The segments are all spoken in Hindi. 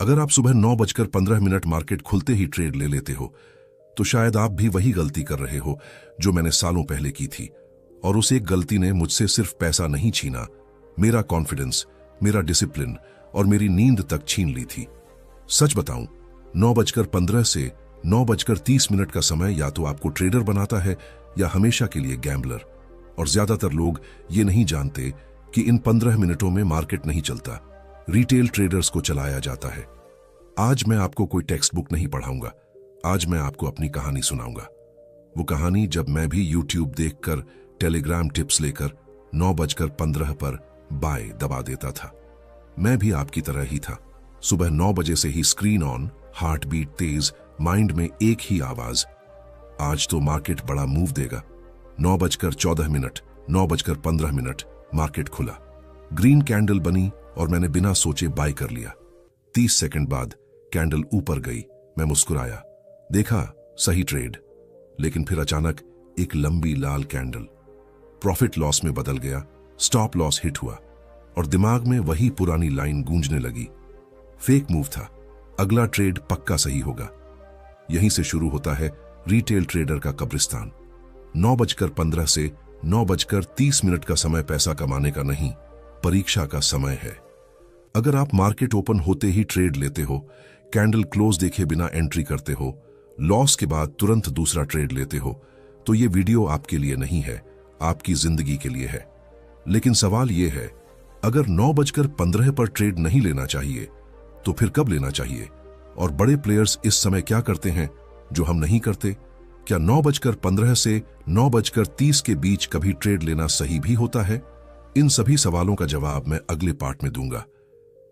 अगर आप सुबह 9:15 मार्केट खुलते ही ट्रेड ले लेते हो तो शायद आप भी वही गलती कर रहे हो जो मैंने सालों पहले की थी। और उस एक गलती ने मुझसे सिर्फ पैसा नहीं छीना, मेरा कॉन्फिडेंस, मेरा डिसिप्लिन और मेरी नींद तक छीन ली थी। सच बताऊं, 9:15 से 9:30 का समय या तो आपको ट्रेडर बनाता है या हमेशा के लिए गैम्बलर। और ज्यादातर लोग ये नहीं जानते कि इन 15 मिनटों में मार्केट नहीं चलता, रिटेल ट्रेडर्स को चलाया जाता है। आज मैं आपको कोई टेक्स्ट बुक नहीं पढ़ाऊंगा, आज मैं आपको अपनी कहानी सुनाऊंगा। वो कहानी जब मैं भी यूट्यूब देखकर, टेलीग्राम टिप्स लेकर 9:15 पर बाय दबा देता था। मैं भी आपकी तरह ही था। सुबह 9 बजे से ही स्क्रीन ऑन, हार्ट बीट तेज, माइंड में एक ही आवाज, आज तो मार्केट बड़ा मूव देगा। 9:14, 9:15 मार्केट खुला, ग्रीन कैंडल बनी और मैंने बिना सोचे बाय कर लिया। 30 सेकंड बाद कैंडल ऊपर गई, मैं मुस्कुराया, देखा सही ट्रेड। लेकिन फिर अचानक एक लंबी लाल कैंडल प्रॉफिट लॉस में बदल गया, स्टॉप लॉस हिट हुआ और दिमाग में वही पुरानी लाइन गूंजने लगी, फेक मूव था, अगला ट्रेड पक्का सही होगा। यहीं से शुरू होता है रिटेल ट्रेडर का कब्रिस्तान। 9:15 से 9:30 का समय पैसा कमाने का नहीं, परीक्षा का समय है। अगर आप मार्केट ओपन होते ही ट्रेड लेते हो, कैंडल क्लोज देखे बिना एंट्री करते हो, लॉस के बाद तुरंत दूसरा ट्रेड लेते हो, तो ये वीडियो आपके लिए नहीं है, आपकी जिंदगी के लिए है। लेकिन सवाल ये है, अगर 9:15 पर ट्रेड नहीं लेना चाहिए तो फिर कब लेना चाहिए? और बड़े प्लेयर्स इस समय क्या करते हैं जो हम नहीं करते? क्या 9:15 से 9:30 के बीच कभी ट्रेड लेना सही भी होता है? इन सभी सवालों का जवाब मैं अगले पार्ट में दूंगा,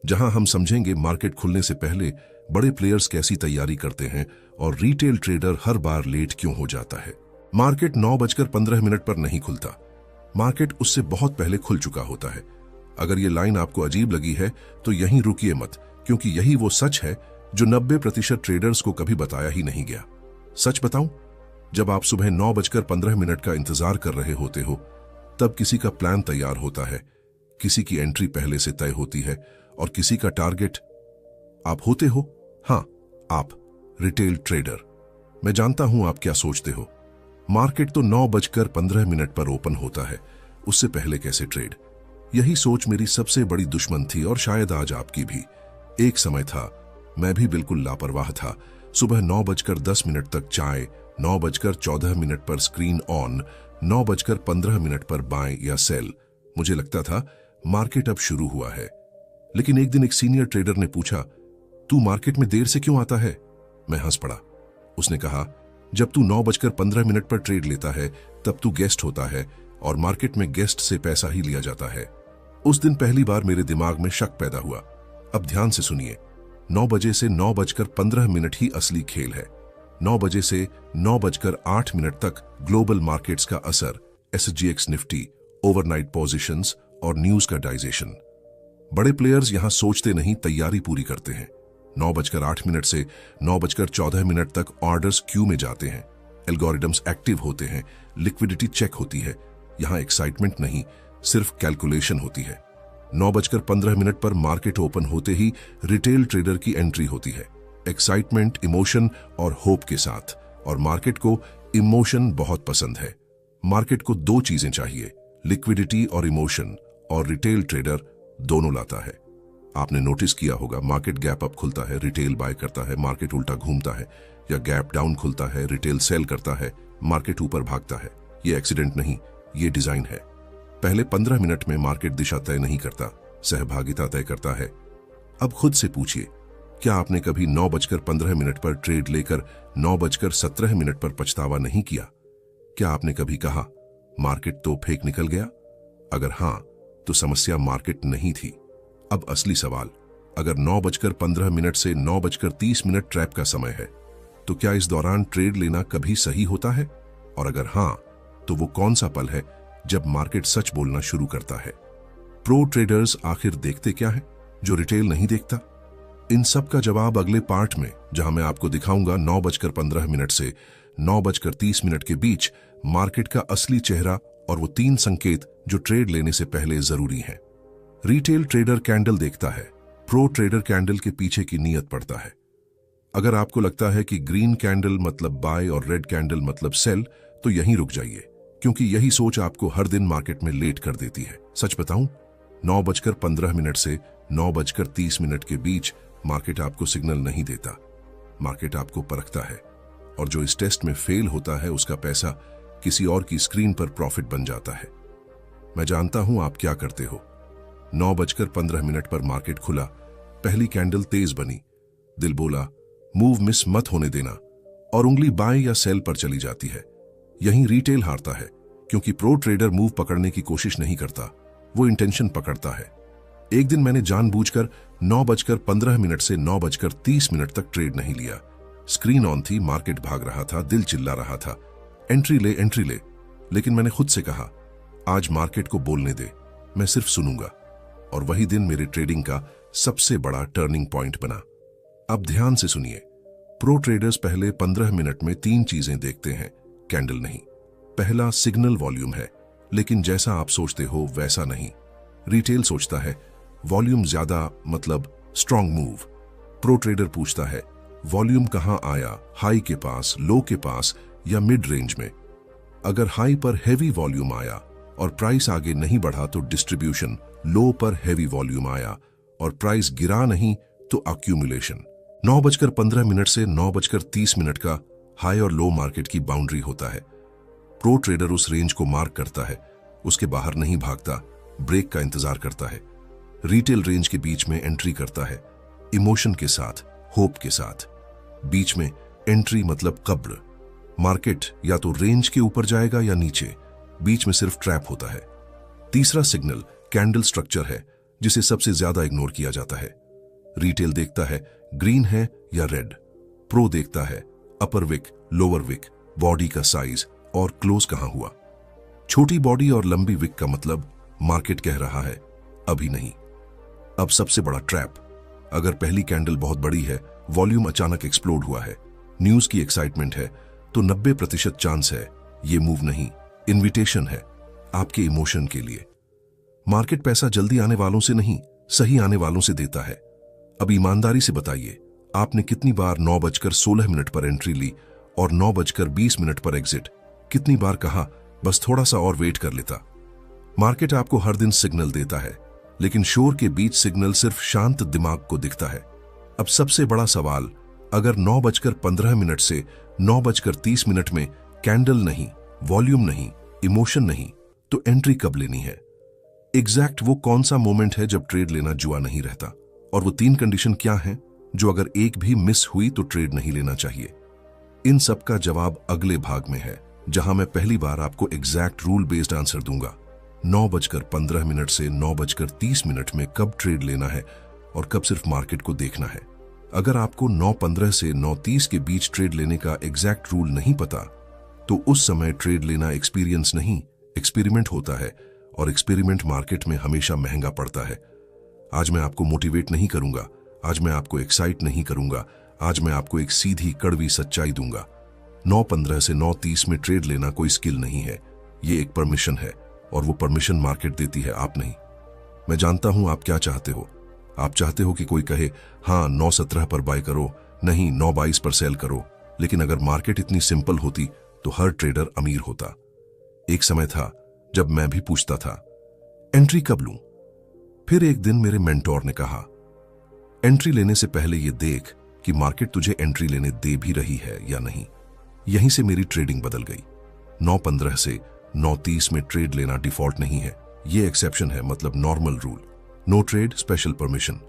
जहां हम समझेंगे मार्केट खुलने से पहले बड़े प्लेयर्स कैसी तैयारी करते हैं और रिटेल ट्रेडर हर बार लेट क्यों हो जाता है। मार्केट 9:15 पर नहीं खुलता, मार्केट उससे बहुत पहले खुल चुका होता है। अगर ये लाइन आपको अजीब लगी है तो यहीं रुकिए मत, क्योंकि यही वो सच है जो 90% ट्रेडर्स को कभी बताया ही नहीं गया। सच बताऊं, जब आप सुबह 9:15 का इंतजार कर रहे होते हो, तब किसी का प्लान तैयार होता है, किसी की एंट्री पहले से तय होती है और किसी का टारगेट आप होते हो। हां, आप रिटेल ट्रेडर। मैं जानता हूं आप क्या सोचते हो, मार्केट तो 9:15 पर ओपन होता है, उससे पहले कैसे ट्रेड? यही सोच मेरी सबसे बड़ी दुश्मन थी और शायद आज आपकी भी। एक समय था, मैं भी बिल्कुल लापरवाह था। सुबह 9:10 तक चाय, 9:14 पर स्क्रीन ऑन, 9:15 पर बाय या सेल। मुझे लगता था मार्केट अब शुरू हुआ है। लेकिन एक दिन एक सीनियर ट्रेडर ने पूछा, तू मार्केट में देर से क्यों आता है? मैं हंस पड़ा। उसने कहा, जब तू 9:15 पर ट्रेड लेता है तब तू गेस्ट होता है और मार्केट में गेस्ट से पैसा ही लिया जाता है। उस दिन पहली बार मेरे दिमाग में शक पैदा हुआ। अब ध्यान से सुनिए, 9 बजे से 9:15 ही असली खेल है। 9 बजे से 9:08 तक ग्लोबल मार्केट्स का असर, SGX निफ्टी, ओवरनाइट पोजीशंस और न्यूज का डाइजेशन। बड़े प्लेयर्स यहां सोचते नहीं, तैयारी पूरी करते हैं। 9:08 से 9:14 तक ऑर्डर्स क्यू में जाते हैं, एल्गोरिदम्स एक्टिव होते हैं, लिक्विडिटी चेक होती है। यहां एक्साइटमेंट नहीं, सिर्फ कैलकुलेशन होती है। 9:15 पर मार्केट ओपन होते ही रिटेल ट्रेडर की एंट्री होती है, एक्साइटमेंट, इमोशन और होप के साथ। और मार्केट को इमोशन बहुत पसंद है। मार्केट को दो चीजें चाहिए, लिक्विडिटी और इमोशन, और रिटेल ट्रेडर दोनों लाता है। आपने नोटिस किया होगा, मार्केट गैप अप खुलता है, रिटेल बाय करता है, मार्केट उल्टा घूमता है, या गैप डाउन खुलता है, रिटेल सेल करता है, मार्केट ऊपर भागता है। ये एक्सीडेंट नहीं, ये डिजाइन है। पहले 15 मिनट में मार्केट दिशा तय नहीं करता, सहभागिता तय करता है। अब खुद से पूछिए, क्या आपने कभी 9:15 पर ट्रेड लेकर 9:17 पर पछतावा नहीं किया? क्या आपने कभी कहा, मार्केट तो फेक निकल गया? अगर हां, तो समस्या मार्केट नहीं थी। अब असली सवाल, अगर 9:15 से 9:30 ट्रैप का समय है, तो क्या इस दौरान ट्रेड लेना कभी सही होता है? और अगर हां, तो वो कौन सा पल है जब मार्केट सच बोलना शुरू करता है? प्रो ट्रेडर्स आखिर देखते क्या है जो रिटेल नहीं देखता? इन सब का जवाब अगले पार्ट में, जहां मैं आपको दिखाऊंगा 9:15 से 9:30 के बीच मार्केट का असली चेहरा और वो 3 संकेत जो ट्रेड लेने से पहले जरूरी हैं। रिटेल ट्रेडर कैंडल देखता है, प्रो ट्रेडर कैंडल के पीछे की नीयत पढ़ता है। अगर आपको लगता है कि ग्रीन कैंडल मतलब बाय और रेड कैंडल मतलब सेल, तो यहीं रुक जाइए, क्योंकि यही सोच आपको हर दिन मार्केट में लेट कर देती है। सच बताऊं, 9:15 से 9:30 के बीच मार्केट आपको सिग्नल नहीं देता, मार्केट आपको परखता है, और जो इस टेस्ट में फेल होता है उसका पैसा किसी और की स्क्रीन पर प्रॉफिट बन जाता है। मैं जानता हूं आप क्या करते हो। 9:15 पर मार्केट खुला, पहली कैंडल तेज बनी, दिल बोला मूव मिस मत होने देना, और उंगली बाय या सेल पर चली जाती है। यहीं रिटेल हारता है, क्योंकि प्रो ट्रेडर मूव पकड़ने की कोशिश नहीं करता, वो इंटेंशन पकड़ता है। एक दिन मैंने जानबूझकर 9:15 से 9:30 तक ट्रेड नहीं लिया। स्क्रीन ऑन थी, मार्केट भाग रहा था, दिल चिल्ला रहा था एंट्री ले एंट्री ले, लेकिन मैंने खुद से कहा आज मार्केट को बोलने दे, मैं सिर्फ सुनूंगा। और वही दिन मेरे ट्रेडिंग का सबसे बड़ा टर्निंग पॉइंट बना। अब ध्यान से सुनिए, प्रो ट्रेडर्स पहले 15 मिनट में 3 चीजें देखते हैं, कैंडल नहीं। पहला सिग्नल वॉल्यूम है, लेकिन जैसा आप सोचते हो वैसा नहीं। रिटेल सोचता है वॉल्यूम ज्यादा मतलब स्ट्रॉन्ग मूव। प्रो ट्रेडर पूछता है वॉल्यूम कहां आया, हाई के पास, लो के पास या मिड रेंज में। अगर हाई पर हैवी वॉल्यूम आया और प्राइस आगे नहीं बढ़ा तो डिस्ट्रीब्यूशन, लो पर हैवी वॉल्यूम आया और प्राइस गिरा नहीं तो अक्यूमुलेशन। 9:15 से 9:30 का हाई और लो मार्केट की बाउंड्री होता है। प्रो ट्रेडर उस रेंज को मार्क करता है, उसके बाहर नहीं भागता, ब्रेक का इंतजार करता है। रिटेल रेंज के बीच में एंट्री करता है, इमोशन के साथ, होप के साथ। बीच में एंट्री मतलब कब्र। मार्केट या तो रेंज के ऊपर जाएगा या नीचे, बीच में सिर्फ ट्रैप होता है। तीसरा सिग्नल कैंडल स्ट्रक्चर है, जिसे सबसे ज्यादा इग्नोर किया जाता है। रिटेल देखता है ग्रीन है या रेड, प्रो देखता है अपर विक, लोअर विक, बॉडी का साइज और क्लोज कहां हुआ। छोटी बॉडी और लंबी विक का मतलब मार्केट कह रहा है अभी नहीं। अब सबसे बड़ा ट्रैप, अगर पहली कैंडल बहुत बड़ी है, वॉल्यूम अचानक एक्सप्लोड हुआ है, न्यूज की एक्साइटमेंट है, तो 90% चांस है ये मूव नहीं, इन्विटेशन है आपके इमोशन के लिए। मार्केट पैसा जल्दी आने वालों से नहीं, सही आने वालों से देता है। अब ईमानदारी से बताइए, आपने कितनी बार 9:16 पर एंट्री ली और 9:20 पर एग्जिट? कितनी बार कहा बस थोड़ा सा और वेट कर लेता? मार्केट आपको हर दिन सिग्नल देता है, लेकिन शोर के बीच सिग्नल सिर्फ शांत दिमाग को दिखता है। अब सबसे बड़ा सवाल, अगर 9:15 से 9:30 में कैंडल नहीं, वॉल्यूम नहीं, इमोशन नहीं, तो एंट्री कब लेनी है? एग्जैक्ट वो कौन सा मोमेंट है जब ट्रेड लेना जुआ नहीं रहता? और वो 3 कंडीशन क्या हैं जो अगर एक भी मिस हुई तो ट्रेड नहीं लेना चाहिए? इन सब का जवाब अगले भाग में है, जहां मैं पहली बार आपको एग्जैक्ट रूल बेस्ड आंसर दूंगा। 9:15 से 9:30 में कब ट्रेड लेना है और कब सिर्फ मार्केट को देखना है। अगर आपको 9:15 से 9:30 के बीच ट्रेड लेने का एग्जैक्ट रूल नहीं पता, तो उस समय ट्रेड लेना एक्सपीरियंस नहीं, एक्सपेरिमेंट होता है, और एक्सपेरिमेंट मार्केट में हमेशा महंगा पड़ता है। आज मैं आपको मोटिवेट नहीं करूंगा, आज मैं आपको एक्साइट नहीं करूंगा, आज मैं आपको एक सीधी कड़वी सच्चाई दूंगा। 9:15 से 9:30 में ट्रेड लेना कोई स्किल नहीं है, ये एक परमिशन है, और वो परमिशन मार्केट देती है, आप नहीं। मैं जानता हूं आप क्या चाहते हो। आप चाहते हो कि कोई कहे हाँ 9:17 पर बाय करो, नहीं 9:22 पर सेल करो। लेकिन अगर मार्केट इतनी सिंपल होती तो हर ट्रेडर अमीर होता। एक समय था जब मैं भी पूछता था एंट्री कब लूं। फिर एक दिन मेरे मेंटोर ने कहा एंट्री लेने से पहले ये देख कि मार्केट तुझे एंट्री लेने दे भी रही है या नहीं। यहीं से मेरी ट्रेडिंग बदल गई। 9:15 से 9:30 में ट्रेड लेना डिफॉल्ट नहीं है, ये एक्सेप्शन है, मतलब normal rule. No trade, special permission,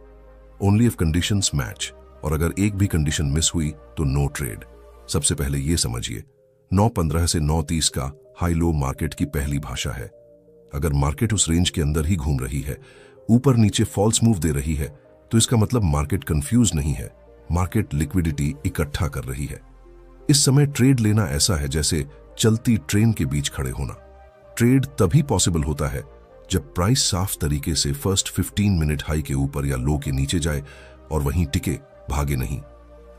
only if conditions match. और अगर एक भी कंडीशन मिस हुई तो नो ट्रेड। सबसे पहले ये समझिए, 9:15 से 9:30 का हाई लो मार्केट की पहली भाषा है। अगर मार्केट उस रेंज के अंदर ही घूम रही है, ऊपर नीचे फॉल्स मूव दे रही है, तो इसका मतलब मार्केट कंफ्यूज नहीं है, मार्केट लिक्विडिटी इकट्ठा कर रही है। इस समय ट्रेड लेना ऐसा है जैसे चलती ट्रेन के बीच खड़े होना। ट्रेड तभी पॉसिबल होता है जब प्राइस साफ तरीके से फर्स्ट 15 मिनट हाई के ऊपर या लो के नीचे जाए और वहीं टिके, भागे नहीं।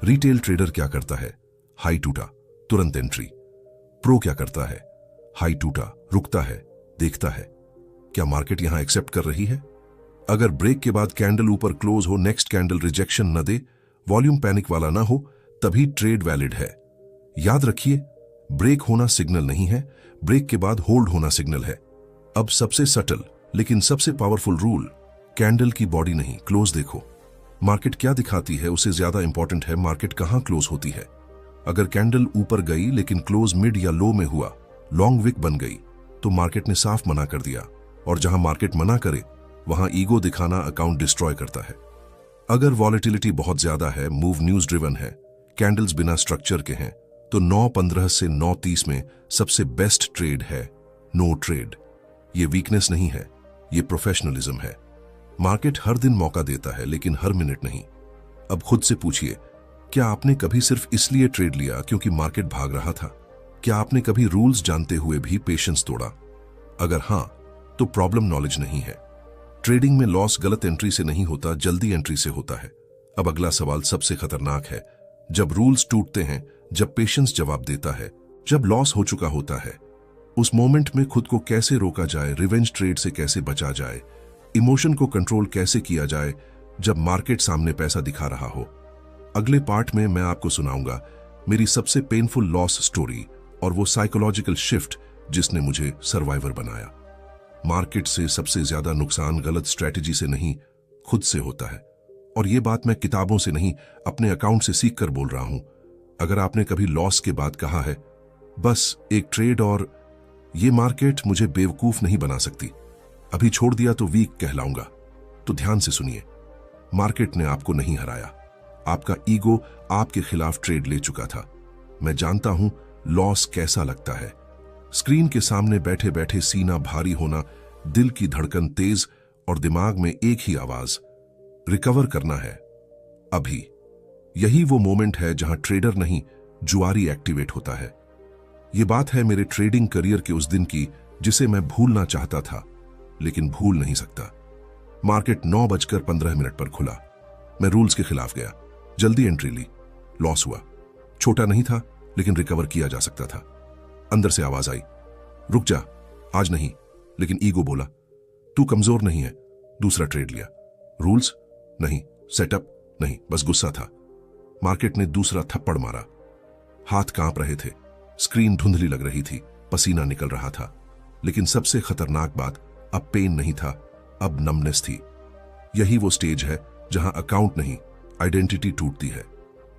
रिटेल ट्रेडर क्या करता है? हाई टूटा, तुरंत एंट्री। प्रो क्या करता है? हाई टूटा, रुकता है, देखता है क्या मार्केट यहां एक्सेप्ट कर रही है, अगर ब्रेक के बाद कैंडल ऊपर क्लोज हो, नेक्स्ट कैंडल रिजेक्शन न दे, वॉल्यूम पैनिक वाला ना हो, तभी ट्रेड वैलिड है। याद रखिए, ब्रेक होना सिग्नल नहीं है, ब्रेक के बाद होल्ड होना सिग्नल है। अब सबसे सटल लेकिन सबसे पावरफुल रूल, कैंडल की बॉडी नहीं, क्लोज देखो। मार्केट क्या दिखाती है उससे ज्यादा इंपॉर्टेंट है मार्केट कहां क्लोज होती है। अगर कैंडल ऊपर गई लेकिन क्लोज मिड या लो में हुआ, लॉन्ग विक बन गई, तो मार्केट ने साफ मना कर दिया। और जहां मार्केट मना करे वहां ईगो दिखाना अकाउंट डिस्ट्रॉय करता है। अगर वॉलेटिलिटी बहुत ज्यादा है, मूव न्यूज ड्रिवन है, कैंडल्स बिना स्ट्रक्चर के हैं, तो 9:15 से 9:30 में सबसे बेस्ट ट्रेड है नो ट्रेड। ये वीकनेस नहीं है, ये प्रोफेशनलिज्म है। मार्केट हर दिन मौका देता है लेकिन हर मिनट नहीं। अब खुद से पूछिए, क्या आपने कभी सिर्फ इसलिए ट्रेड लिया क्योंकि मार्केट भाग रहा था? क्या आपने कभी रूल्स जानते हुए भी पेशेंस तोड़ा? अगर हां, तो प्रॉब्लम नॉलेज नहीं है। ट्रेडिंग में लॉस गलत एंट्री से नहीं होता, जल्दी एंट्री से होता है। अब अगला सवाल सबसे खतरनाक है। जब रूल्स टूटते हैं, जब पेशेंस जवाब देता है, जब लॉस हो चुका होता है, उस मोमेंट में खुद को कैसे रोका जाए, रिवेंज ट्रेड से कैसे बचा जाए, इमोशन को कंट्रोल कैसे किया जाए जब मार्केट सामने पैसा दिखा रहा हो। अगले पार्ट में मैं आपको सुनाऊंगा मेरी सबसे पेनफुल लॉस स्टोरी और वो साइकोलॉजिकल शिफ्ट जिसने मुझे सर्वाइवर बनाया। मार्केट से सबसे ज्यादा नुकसान गलत स्ट्रेटेजी से नहीं, खुद से होता है। और ये बात मैं किताबों से नहीं, अपने अकाउंट से सीख कर बोल रहा हूं। अगर आपने कभी लॉस के बाद कहा है, बस एक ट्रेड और ये मार्केट मुझे बेवकूफ नहीं बना सकती, अभी छोड़ दिया तो वीक कहलाऊंगा, तो ध्यान से सुनिए। मार्केट ने आपको नहीं हराया, आपका ईगो आपके खिलाफ ट्रेड ले चुका था। मैं जानता हूं लॉस कैसा लगता है। स्क्रीन के सामने बैठे बैठे सीना भारी होना, दिल की धड़कन तेज और दिमाग में एक ही आवाज, रिकवर करना है अभी। यही वो मोमेंट है जहां ट्रेडर नहीं, जुआरी एक्टिवेट होता है। ये बात है मेरे ट्रेडिंग करियर के उस दिन की जिसे मैं भूलना चाहता था लेकिन भूल नहीं सकता। मार्केट 9:15 पर खुला। मैं रूल्स के खिलाफ गया, जल्दी एंट्री ली, लॉस हुआ। छोटा नहीं था लेकिन रिकवर किया जा सकता था। अंदर से आवाज आई, रुक जा, आज नहीं। लेकिन ईगो बोला, तू कमजोर नहीं है। दूसरा ट्रेड लिया। रूल्स नहीं, सेटअप नहीं, बस गुस्सा था। मार्केट ने दूसरा थप्पड़ मारा। हाथ कांप रहे थे, स्क्रीन धुंधली लग रही थी, पसीना निकल रहा था। लेकिन सबसे खतरनाक बात, अब पेन नहीं था, अब नमनेस थी। यही वो स्टेज है जहां अकाउंट नहीं, आइडेंटिटी टूटती है।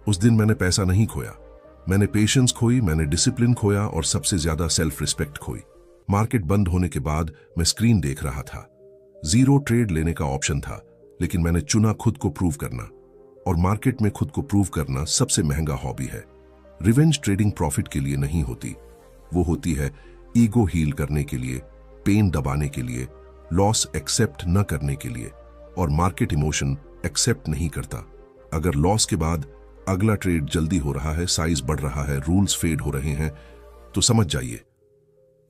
उस दिन मैंने पैसा नहीं खोया, मैंने पेशेंस खोई, मैंने डिसिप्लिन खोया और सबसे ज्यादा सेल्फ रिस्पेक्ट खोई। मार्केट बंद होने के बाद मैं स्क्रीन देख रहा था। 0 ट्रेड लेने का ऑप्शन था, लेकिन मैंने चुना खुद को प्रूव करना। और मार्केट में खुद को प्रूव करना सबसे महंगा हॉबी है। रिवेंज ट्रेडिंग प्रॉफिट के लिए नहीं होती, वो होती है ईगो हील करने के लिए, पेन दबाने के लिए, लॉस एक्सेप्ट न करने के लिए। और मार्केट इमोशन एक्सेप्ट नहीं करता। अगर लॉस के बाद अगला ट्रेड जल्दी हो रहा है, साइज बढ़ रहा है, रूल्स फेड हो रहे हैं, तो समझ जाइए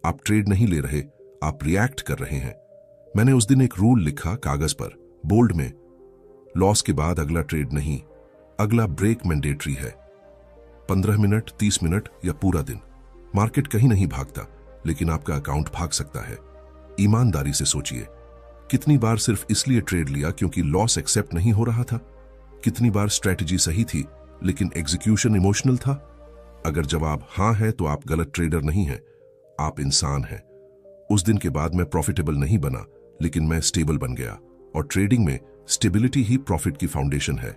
आप ट्रेड नहीं ले रहे, आप रिएक्ट कर रहे हैं। मैंने उस दिन एक रूल लिखा कागज पर, बोल्ड में, लॉस के बाद अगला ट्रेड नहीं, अगला ब्रेक मैंडेटरी है। 15 मिनट, 30 मिनट या पूरा दिन। मार्केट कहीं नहीं भागता, लेकिन आपका अकाउंट भाग सकता है। ईमानदारी से सोचिए, कितनी बार सिर्फ इसलिए ट्रेड लिया क्योंकि लॉस एक्सेप्ट नहीं हो रहा था? कितनी बार स्ट्रेटजी सही थी लेकिन एग्जीक्यूशन इमोशनल था? अगर जवाब हां है तो आप गलत ट्रेडर नहीं हैं, आप इंसान हैं। उस दिन के बाद मैं प्रॉफिटेबल नहीं बना, लेकिन मैं स्टेबल बन गया। और ट्रेडिंग में स्टेबिलिटी ही प्रॉफिट की फाउंडेशन है।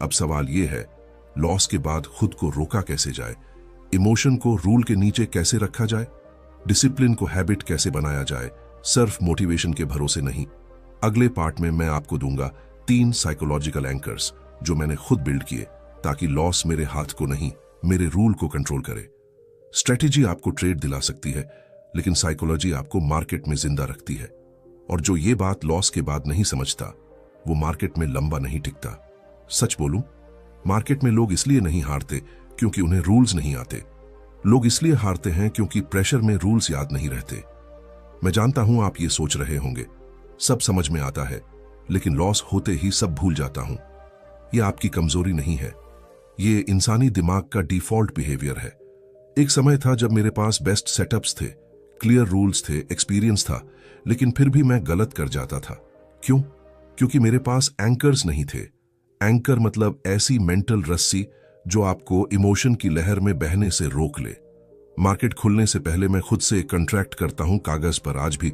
अब सवाल यह है, लॉस के बाद खुद को रोका कैसे जाए, इमोशन को रूल के नीचे कैसे रखा जाए, डिसिप्लिन को हैबिट कैसे बनाया जाए, सिर्फ मोटिवेशन के भरोसे नहीं। अगले पार्ट में मैं आपको दूंगा 3 साइकोलॉजिकल एंकर्स जो मैंने खुद बिल्ड किए, ताकि लॉस मेरे हाथ को नहीं, मेरे रूल को कंट्रोल करे। स्ट्रेटेजी आपको ट्रेड दिला सकती है, लेकिन साइकोलॉजी आपको मार्केट में जिंदा रखती है। और जो ये बात लॉस के बाद नहीं समझता, वो मार्केट में लंबा नहीं टिकता। सच बोलूं, मार्केट में लोग इसलिए नहीं हारते क्योंकि उन्हें रूल्स नहीं आते। लोग इसलिए हारते हैं क्योंकि प्रेशर में रूल्स याद नहीं रहते। मैं जानता हूं आप ये सोच रहे होंगे, सब समझ में आता है, लेकिन लॉस होते ही सब भूल जाता हूं। यह आपकी कमजोरी नहीं है, ये इंसानी दिमाग का डिफॉल्ट बिहेवियर है। एक समय था जब मेरे पास बेस्ट सेटअप्स थे, क्लियर रूल्स थे, एक्सपीरियंस था, लेकिन फिर भी मैं गलत कर जाता था। क्यों? क्योंकि मेरे पास एंकर्स नहीं थे। एंकर मतलब ऐसी मेंटल रस्सी जो आपको इमोशन की लहर में बहने से रोक ले। मार्केट खुलने से पहले मैं खुद से एक कॉन्ट्रैक्ट करता हूं कागज पर। आज भी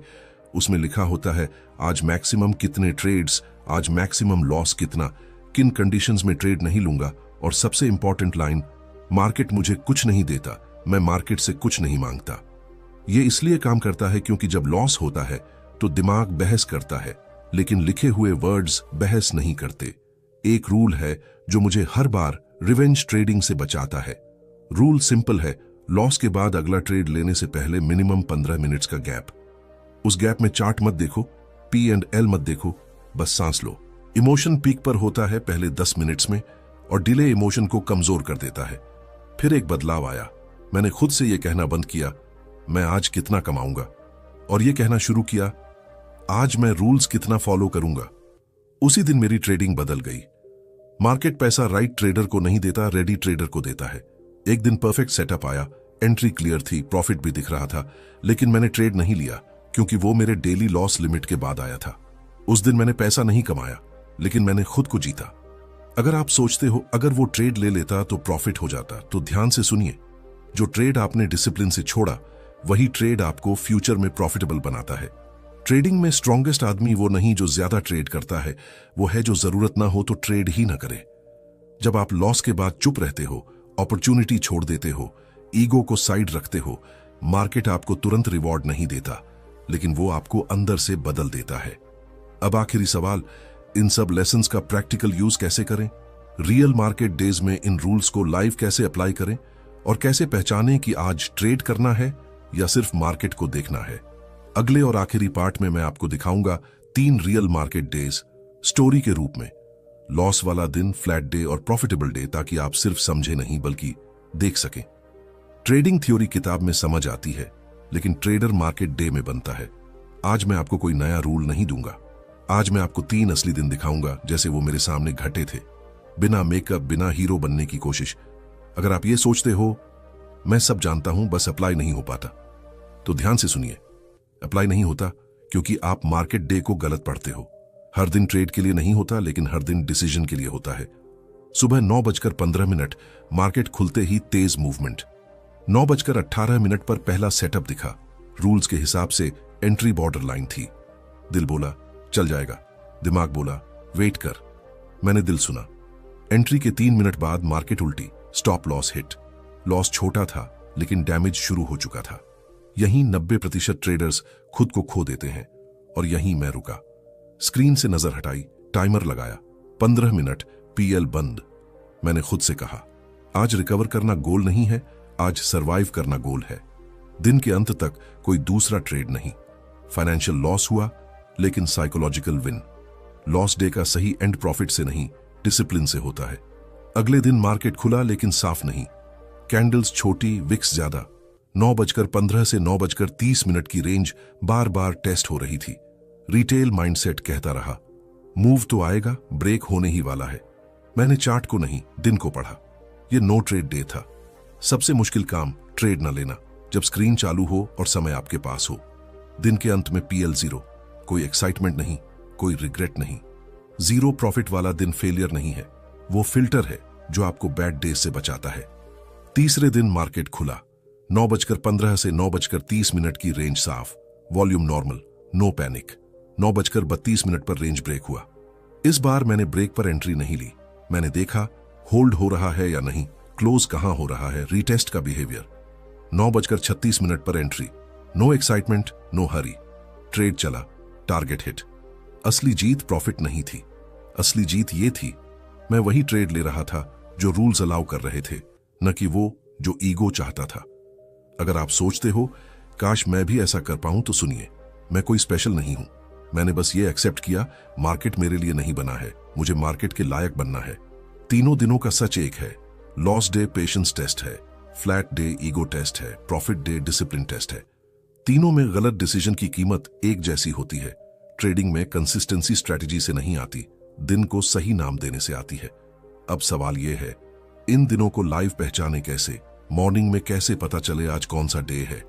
उसमें लिखा होता है आज मैक्सिमम कितने ट्रेड्स, आज मैक्सिमम लॉस कितना, किन कंडीशंस में ट्रेड नहीं लूंगा, और सबसे इंपॉर्टेंट लाइन, मार्केट मुझे कुछ नहीं देता, मैं मार्केट से कुछ नहीं मांगता। यह इसलिए काम करता है क्योंकि जब लॉस होता है तो दिमाग बहस करता है, लेकिन लिखे हुए वर्ड्स बहस नहीं करते। एक रूल है जो मुझे हर बार रिवेंज ट्रेडिंग से बचाता है। रूल सिंपल है, लॉस के बाद अगला ट्रेड लेने से पहले मिनिमम 15 मिनट्स का गैप। उस गैप में चार्ट मत देखो, P&L मत देखो, बस सांस लो। इमोशन पीक पर होता है पहले 10 मिनट्स में और डिले इमोशन को कमजोर कर देता है। फिर एक बदलाव आया, मैंने खुद से यह कहना बंद किया मैं आज कितना कमाऊंगा, और यह कहना शुरू किया आज मैं रूल्स कितना फॉलो करूंगा। उसी दिन मेरी ट्रेडिंग बदल गई। मार्केट पैसा राइट ट्रेडर को नहीं देता, रेडी ट्रेडर को देता है। एक दिन परफेक्ट सेटअप आया, एंट्री क्लियर थी, प्रॉफिट भी दिख रहा था, लेकिन मैंने ट्रेड नहीं लिया क्योंकि वो मेरे डेली लॉस लिमिट के बाद आया था। उस दिन मैंने पैसा नहीं कमाया, लेकिन मैंने खुद को जीता। अगर आप सोचते हो अगर वो ट्रेड ले लेता तो प्रॉफिट हो जाता, तो ध्यान से सुनिए, जो ट्रेड आपने डिसिप्लिन से छोड़ा वही ट्रेड आपको फ्यूचर में प्रॉफिटेबल बनाता है। ट्रेडिंग में स्ट्रॉन्गेस्ट आदमी वो नहीं जो ज्यादा ट्रेड करता है, वो है जो जरूरत ना हो तो ट्रेड ही ना करे। जब आप लॉस के बाद चुप रहते हो, अपॉर्चुनिटी छोड़ देते हो, ईगो को साइड रखते हो, मार्केट आपको तुरंत रिवॉर्ड नहीं देता, लेकिन वो आपको अंदर से बदल देता है। अब आखिरी सवाल, इन सब लेसन्स का प्रैक्टिकल यूज कैसे करें? रियल मार्केट डेज में इन रूल्स को लाइव कैसे अप्लाई करें और कैसे पहचानें कि आज ट्रेड करना है या सिर्फ मार्केट को देखना है? अगले और आखिरी पार्ट में मैं आपको दिखाऊंगा 3 रियल मार्केट डेज स्टोरी के रूप में, लॉस वाला दिन, फ्लैट डे और प्रॉफिटेबल डे, ताकि आप सिर्फ समझे नहीं बल्कि देख सकें। ट्रेडिंग थ्योरी किताब में समझ आती है, लेकिन ट्रेडर मार्केट डे में बनता है। आज मैं आपको कोई नया रूल नहीं दूंगा, आज मैं आपको 3 असली दिन दिखाऊंगा जैसे वो मेरे सामने घटे थे, बिना मेकअप, बिना हीरो बनने की कोशिश। अगर आप ये सोचते हो मैं सब जानता हूं बस अप्लाई नहीं हो पाता, तो ध्यान से सुनिए। अप्लाई नहीं होता क्योंकि आप मार्केट डे को गलत पढ़ते हो। हर दिन ट्रेड के लिए नहीं होता, लेकिन हर दिन डिसीजन के लिए होता है। सुबह 9:15 मार्केट खुलते ही तेज मूवमेंट। 9:18 पर पहला सेटअप दिखा। रूल्स के हिसाब से एंट्री बॉर्डर लाइन थी। दिल बोला चल जाएगा, दिमाग बोला वेट कर। मैंने दिल सुना। एंट्री के 3 मिनट बाद मार्केट उल्टी, स्टॉप लॉस हिट। लॉस छोटा था लेकिन डैमेज शुरू हो चुका था। यहीं 90% ट्रेडर्स खुद को खो देते हैं, और यहीं मैं रुका। स्क्रीन से नजर हटाई, टाइमर लगाया, 15 मिनट, PL बंद। मैंने खुद से कहा आज रिकवर करना गोल नहीं है, आज सरवाइव करना गोल है। दिन के अंत तक कोई दूसरा ट्रेड नहीं। फाइनेंशियल लॉस हुआ लेकिन साइकोलॉजिकल विन। लॉस डे का सही एंड प्रॉफिट से नहीं, डिसिप्लिन से होता है। अगले दिन मार्केट खुला लेकिन साफ नहीं। कैंडल्स छोटी, विक्स ज्यादा। 9:15 से 9:30 की रेंज बार बार टेस्ट हो रही थी। रिटेल माइंडसेट कहता रहा मूव तो आएगा, ब्रेक होने ही वाला है। मैंने चार्ट को नहीं, दिन को पढ़ा। यह नो ट्रेड डे था। सबसे मुश्किल काम ट्रेड न लेना, जब स्क्रीन चालू हो और समय आपके पास हो। दिन के अंत में PL 0, कोई एक्साइटमेंट नहीं, कोई रिग्रेट नहीं। 0 प्रॉफिट वाला दिन फेलियर नहीं है, वो फिल्टर है जो आपको बैड डेज से बचाता है। तीसरे दिन मार्केट खुला। 9:15 से 9:30 की रेंज साफ, वॉल्यूम नॉर्मल, नो पैनिक। 9:32 पर रेंज ब्रेक हुआ। इस बार मैंने ब्रेक पर एंट्री नहीं ली। मैंने देखा होल्ड हो रहा है या नहीं, क्लोज कहां हो रहा है, रीटेस्ट का बिहेवियर। 9:36 पर entry, no excitement, no hurry. Trade चला, टारगेट हिट। असली जीत प्रॉफिट नहीं थी, असली जीत ये थी मैं वही ट्रेड ले रहा था जो रूल्स अलाउ कर रहे थे, न कि वो जो ईगो चाहता था। अगर आप सोचते हो काश मैं भी ऐसा कर पाऊं, तो सुनिए, मैं कोई स्पेशल नहीं हूं। मैंने बस ये एक्सेप्ट किया मार्केट मेरे लिए नहीं बना है, मुझे मार्केट के लायक बनना है। तीनों दिनों का सच एक है, लॉस डे पेशेंस टेस्ट है, फ्लैट डे ईगो टेस्ट है, प्रॉफिट डे डिसिप्लिन टेस्ट है। तीनों में गलत डिसीजन की कीमत एक जैसी होती है। ट्रेडिंग में कंसिस्टेंसी स्ट्रैटेजी से नहीं आती, दिन को सही नाम देने से आती है। अब सवाल यह है, इन दिनों को लाइव पहचाने कैसे? मॉर्निंग में कैसे पता चले आज कौन सा डे है,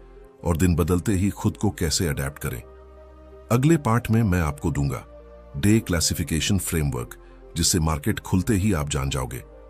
और दिन बदलते ही खुद को कैसे अडेप्ट करें? अगले पार्ट में मैं आपको दूंगा डे क्लासिफिकेशन फ्रेमवर्क, जिससे मार्केट खुलते ही आप जान जाओगे